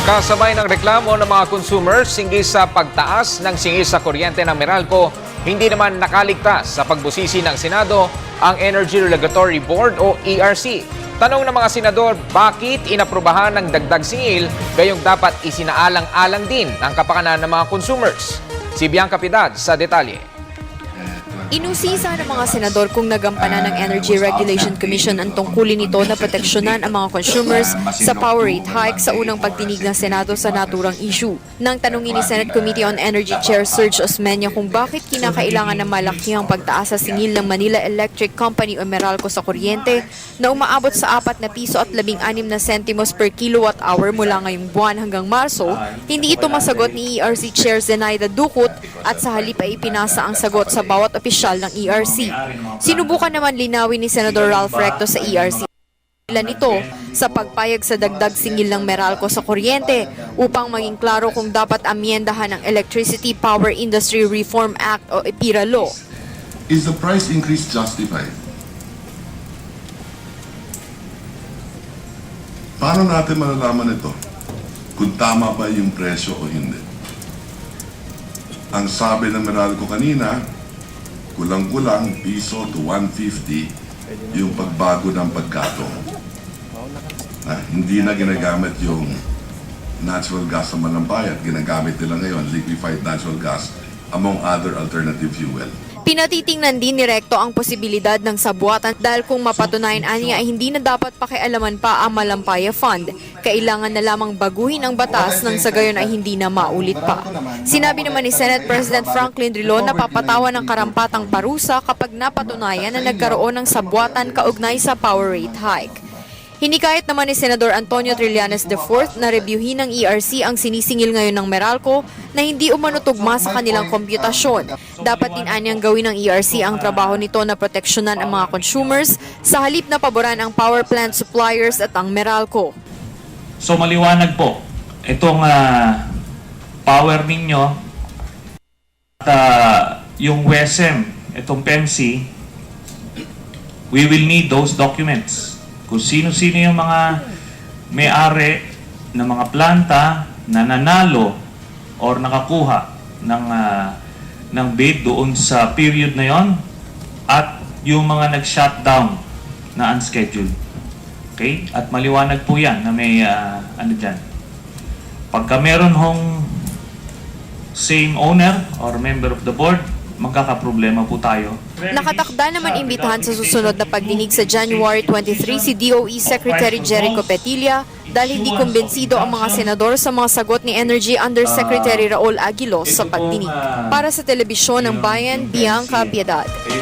Kasabay ng reklamo ng mga consumers hinggil sa pagtaas ng singil sa kuryente ng Meralco, hindi naman nakaligtas sa pagbusisi ng Senado ang Energy Regulatory Board o ERC. Tanong ng mga senador, bakit inaprubahan ng dagdag singil gayong dapat isinaalang-alang din ang kapakanan ng mga consumers? Si Bianca Piedad sa detalye. Inusisa ng mga senador kung nagampanan ng Energy Regulation Commission ang tungkulin nito na proteksyonan ang mga consumers sa power rate hike sa unang pagdinig ng Senado sa naturang issue. Nang tanungin ni Senate Committee on Energy Chair Serge Osmeña kung bakit kinakailangan ng malakihang pagtaas sa singil ng Manila Electric Company o Meralco sa kuryente na umaabot sa 4 na piso at 16 na sentimos per kilowatt hour mula ngayong buwan hanggang Marso, hindi ito masagot ni ERC Chair Zenaida Ducut at sa halip ay ipinasa ang sagot sa bawat opisyal ng ERC. Sinubukan naman linawin ni Senador Ralph Recto sa ERC nito sa pagpayag sa dagdag singil ng Meralco sa kuryente upang maging klaro kung dapat amyendahan ang Electricity Power Industry Reform Act o EPIRA Law. Is the price increase justified? Paano natin malalaman ito? Kung tama ba yung presyo o hindi? Ang sabi ng Meralco kanina, kulang-kulang piso to 150 yung pagbago ng pagkatong. Hindi na ginagamit yung natural gas sa Manampayat. Ginagamit nila ngayon liquefied natural gas among other alternative fuel. Pinatitingnan din ni Recto ang posibilidad ng sabuatan dahil kung mapatunayan niya ay hindi na dapat pakialaman pa ang Malampaya Fund. Kailangan na lamang baguhin ang batas nang sa gayon ay hindi na maulit pa. Sinabi naman ni Senate President Franklin Drilon na papatawan ng karampatang parusa kapag napatunayan na nagkaroon ng sabuatan kaugnay sa power rate hike. Hinikayat naman ni Senador Antonio Trillanes IV na reviewin ng ERC ang sinisingil ngayon ng Meralco na hindi umanutugma sa kanilang komputasyon. Dapat din anyang gawin ng ERC ang trabaho nito na proteksyonan ang mga consumers sa halip na paboran ang power plant suppliers at ang Meralco. So maliwanag po, itong power ninyo at yung WESM, itong PEMC, we will need those documents. Kung sino-sino yung mga may-ari ng mga planta na nanalo or nakakuha ng bid doon sa period na yon at yung mga nag-shutdown na unscheduled. Okay? At maliwanag po yan na may ano dyan. Pagka meron hong same owner or member of the board, magkakaproblema po tayo. Nakatakda naman imbitahan sa susunod na pagdinig sa January 23 si DOE Secretary Jericho Petilla dahil hindi kumbensido ang mga senador sa mga sagot ni Energy Undersecretary Raul Aguilos sa pagdinig. Para sa Telebisyon ng Bayan, Bianca Piedad.